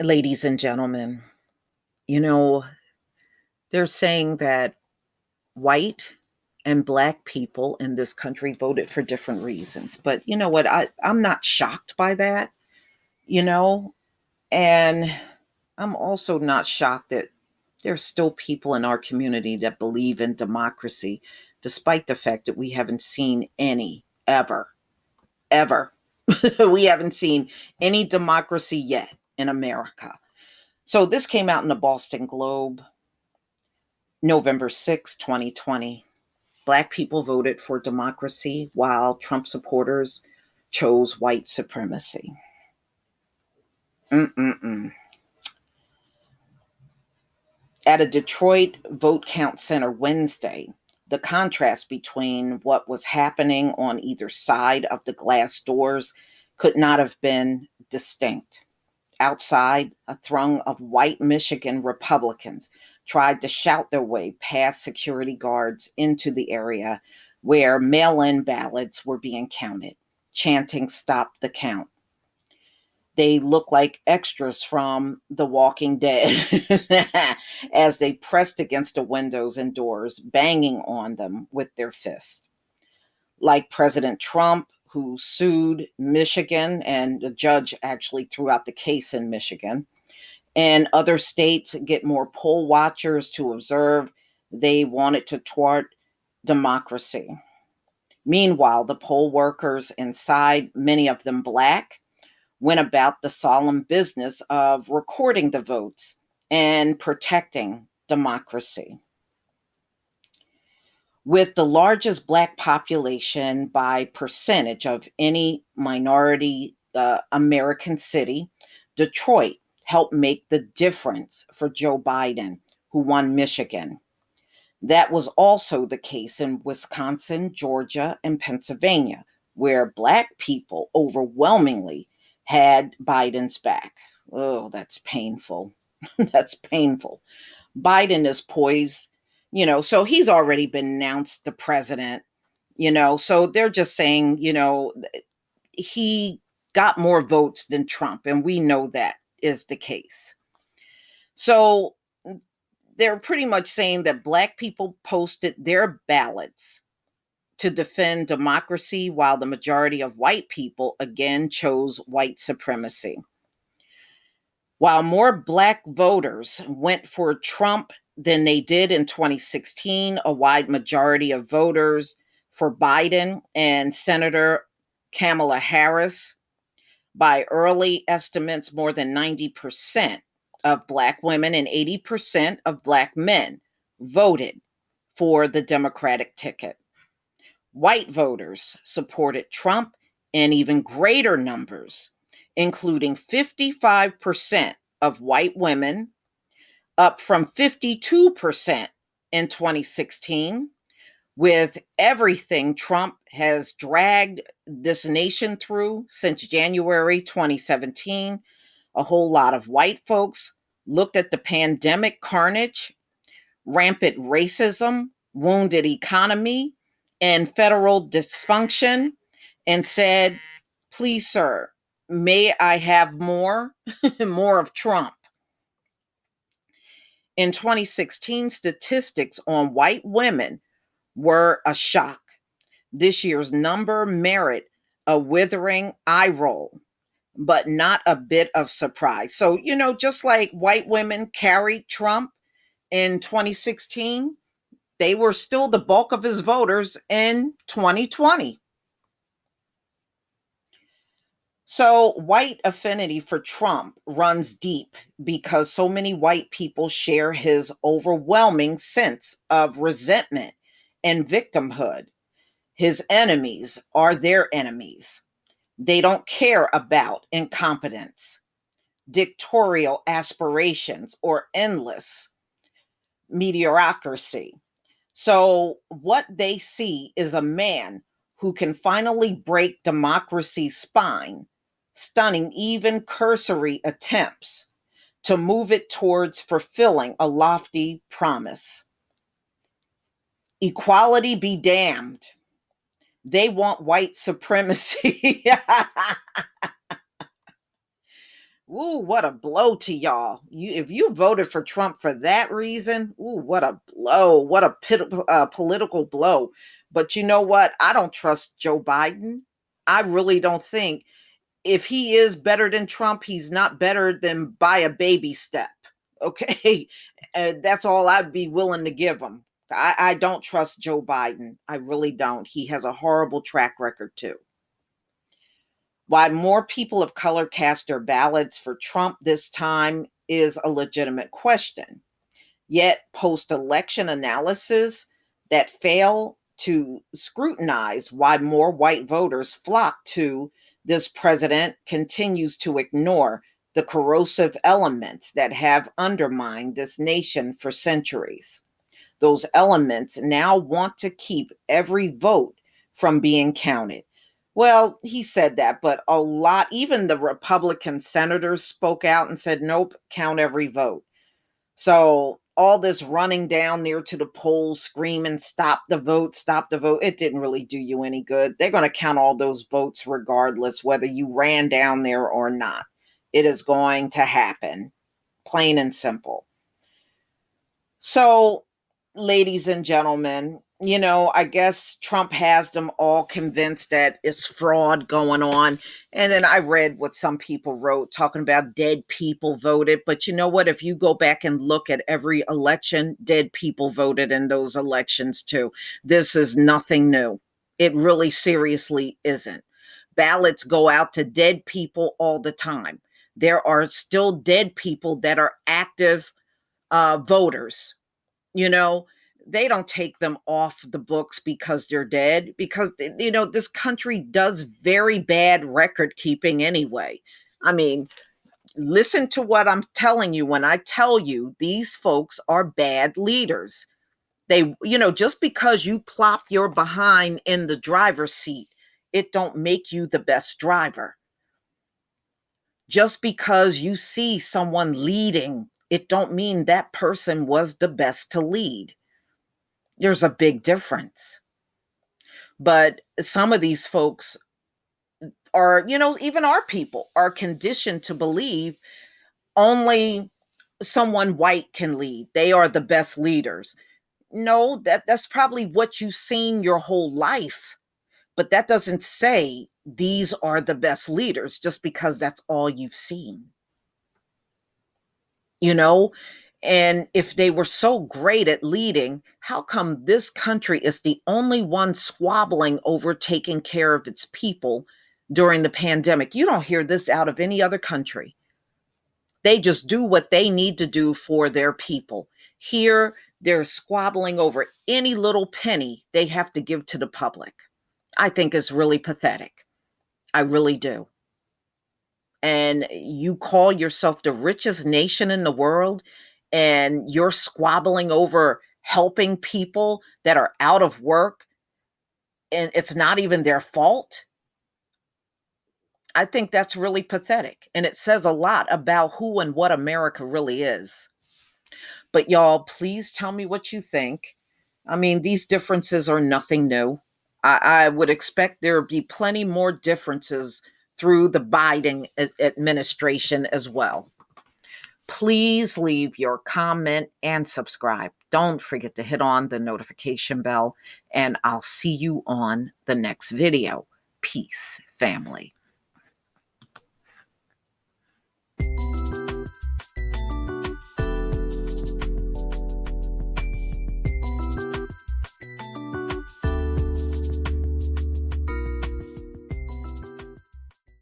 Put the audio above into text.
Ladies and gentlemen, you know, they're saying that white and black people in this country voted for different reasons. But you know what? I'm not shocked by that, you know, and I'm also not shocked that there's still people in our community that believe in democracy, despite the fact that we haven't seen any ever, ever. We haven't seen any democracy yet in America. So this came out in the Boston Globe November 6, 2020. Black people voted for democracy while Trump supporters chose white supremacy. Mm-mm-mm. At a Detroit vote count center Wednesday, the contrast between what was happening on either side of the glass doors could not have been distinct. Outside, a throng of white Michigan Republicans tried to shout their way past security guards into the area where mail in ballots were being counted, chanting, "Stop the count." They looked like extras from The Walking Dead as they pressed against the windows and doors, banging on them with their fists. Like President Trump, who sued Michigan, and the judge actually threw out the case in Michigan, and other states get more poll watchers to observe. They wanted to thwart democracy. Meanwhile, the poll workers inside, many of them black, went about the solemn business of recording the votes and protecting democracy. With the largest black population by percentage of any minority American city, Detroit helped make the difference for Joe Biden, who won Michigan. That was also the case in Wisconsin, Georgia, and Pennsylvania, where black people overwhelmingly had Biden's back. Oh, that's painful. That's painful. Biden is poised, so he's already been announced the president, so they're just saying, he got more votes than Trump, and we know that is the case. So they're pretty much saying that black people posted their ballots to defend democracy while the majority of white people again chose white supremacy. While more black voters went for Trump than they did in 2016, a wide majority of voters for Biden and Senator Kamala Harris. By early estimates, more than 90% of black women and 80% of black men voted for the Democratic ticket. White voters supported Trump in even greater numbers, including 55% of white women, up from 52% in 2016. With everything Trump has dragged this nation through since January 2017, a whole lot of white folks looked at the pandemic carnage, rampant racism, wounded economy, and federal dysfunction and said, "Please, sir, may I have more?" More of Trump. In 2016, statistics on white women were a shock. This year's number merit a withering eye roll, but not a bit of surprise. So, just like white women carried Trump in 2016, they were still the bulk of his voters in 2020. So, white affinity for Trump runs deep because so many white people share his overwhelming sense of resentment and victimhood. His enemies are their enemies. They don't care about incompetence, dictatorial aspirations, or endless mediocrity. So, what they see is a man who can finally break democracy's spine, stunning even cursory attempts to move it towards fulfilling a lofty promise. Equality be damned. They want white supremacy. Ooh, what a blow to y'all. If you voted for Trump for that reason, ooh, what a blow. What a political blow. But you know what? I don't trust Joe Biden. I really don't think if he is better than Trump, he's not better than by a baby step. Okay. That's all I'd be willing to give him. I don't trust Joe Biden. I really don't. He has a horrible track record, too. Why more people of color cast their ballots for Trump this time is a legitimate question. Yet, post election analysis that fail to scrutinize why more white voters flock to this president continues to ignore the corrosive elements that have undermined this nation for centuries. Those elements now want to keep every vote from being counted. Well, he said that, but a lot, even the Republican senators spoke out and said, nope, count every vote. So all this running down there to the polls, screaming, stop the vote, it didn't really do you any good. They're going to count all those votes regardless, whether you ran down there or not. It is going to happen, plain and simple. So, ladies and gentlemen, I guess Trump has them all convinced that it's fraud going on. And then I read what some people wrote talking about dead people voted. But you know what? If you go back and look at every election, dead people voted in those elections too. This is nothing new. It really seriously isn't. Ballots go out to dead people all the time. There are still dead people that are active voters. you know they don't take them off the books because they're dead, because this country does very bad record keeping anyway. I mean, listen to what I'm telling you when I tell you these folks are bad leaders. They, just because you plop your behind in the driver's seat, it don't make you the best driver. Just because you see someone leading, it don't mean that person was the best to lead. There's a big difference. But some of these folks are, even our people are conditioned to believe only someone white can lead. They are the best leaders. No, that's probably what you've seen your whole life. But that doesn't say these are the best leaders just because that's all you've seen. you know? And if they were so great at leading, how come this country is the only one squabbling over taking care of its people during the pandemic? You don't hear this out of any other country. They just do what they need to do for their people. Here, they're squabbling over any little penny they have to give to the public. I think it's really pathetic. I really do. And you call yourself the richest nation in the world, and you're squabbling over helping people that are out of work, and it's not even their fault. I think that's really pathetic, and it says a lot about who and what America really is. But y'all, please tell me what you think. I mean, these differences are nothing new. I would expect there would be plenty more differences through the Biden administration as well. Please leave your comment and subscribe. Don't forget to hit on the notification bell, and I'll see you on the next video. Peace, family.